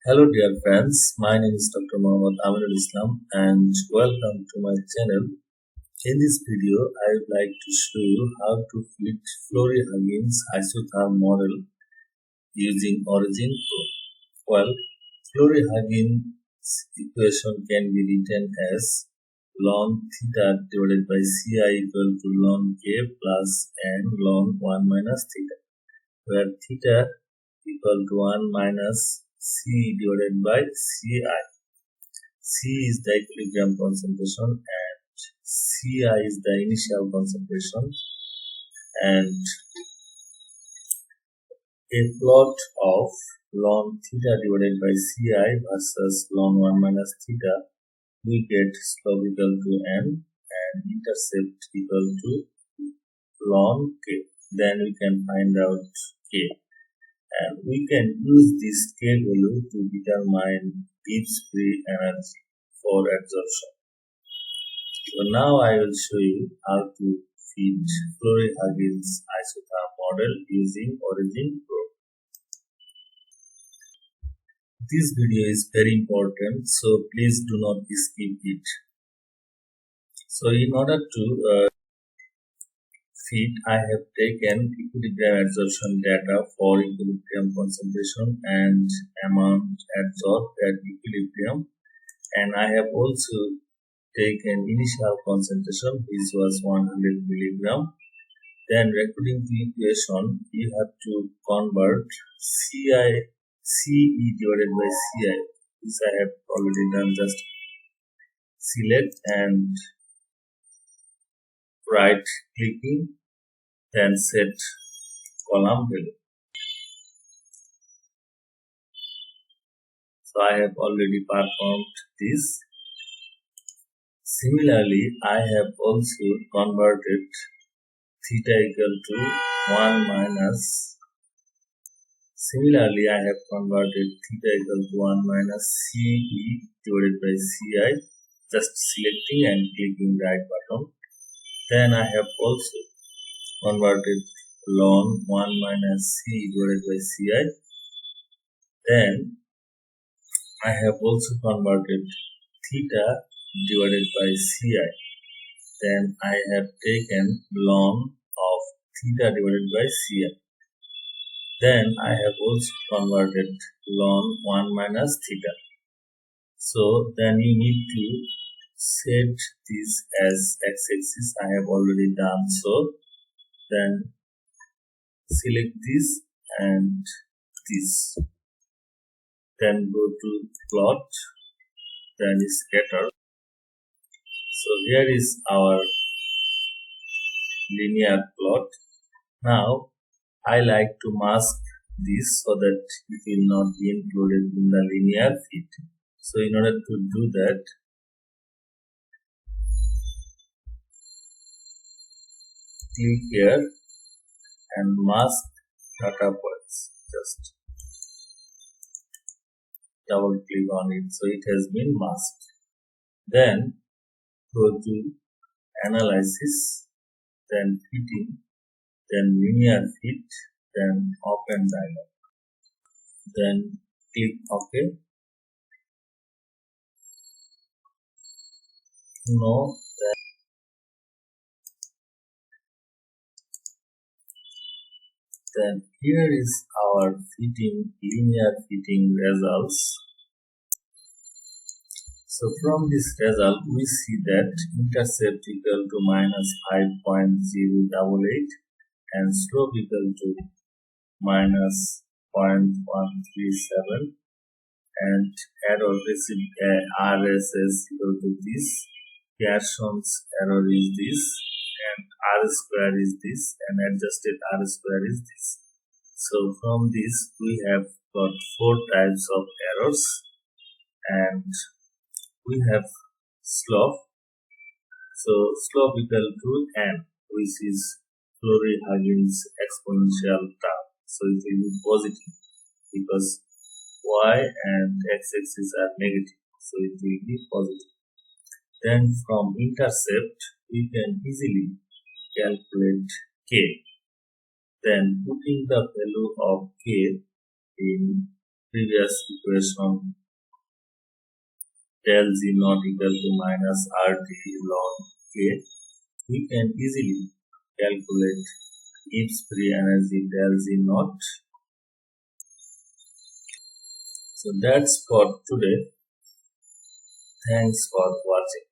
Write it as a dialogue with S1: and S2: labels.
S1: Hello dear friends, my name is Dr. Mohammad Aminulchem and welcome to my channel. In this video, I would like to show you how to fit Flory-huggins isotherm model using origin proof. Well, Flory-huggins equation can be written as ln theta divided by ci equal to ln k plus n ln 1 minus theta, where theta equal to 1 minus C divided by Ci. C is the equilibrium concentration and Ci is the initial concentration, and a plot of ln theta divided by Ci versus ln 1 minus theta, we get slope equal to n and intercept equal to ln k. Then we can find out k. And we can use this k value to determine Gibbs free energy for adsorption. So now I will show you how to fit Flory-huggins isotherm model using origin proof. This video is very important, so please do not skip it. So in order to I have taken equilibrium adsorption data for equilibrium concentration and amount adsorbed at equilibrium, and I have also taken initial concentration, which was 100 milligram. Then according to equation, you have to convert CE divided by Ci, which I have already done. Just select and right clicking, then set column value. So I have already performed this. Similarly, I have also converted theta equal to 1 minus. Similarly, I have converted theta equal to 1 minus CE divided by Ci, just selecting and clicking right button. Then I have also converted ln 1 minus C divided by Ci. Then I have also converted theta divided by Ci. Then I have taken ln of theta divided by Ci. Then I have also converted ln 1 minus theta. So then you need to set this as x-axis. I have already done so. Then select this and this. Then go to plot, then scatter. So here is our linear plot. Now I like to mask this so that it will not be included in the linear fit. So in order to do that, click here and mask data points. Just double click on it, so it has been masked. Then go to analysis, then fitting, then linear fit, then open dialog. Then click OK. No. Then here is our linear fitting results. So from this result, we see that intercept equal to minus 5.088 and slope equal to minus 0.137, and error RSS equal to this, Pearson's error is this, and R square is this, and adjusted R square is this. So from this we have got 4 types of errors, and we have slope. So slope equal to n, which is Flory-huggins exponential term. So it will be positive because y and x-axis are negative, so it will be positive. Then from intercept we can easily calculate k. Then putting the value of k in previous equation del Z naught equal to minus RT log K, we can easily calculate Gibbs free energy del Z naught. So that's for today. Thanks for watching.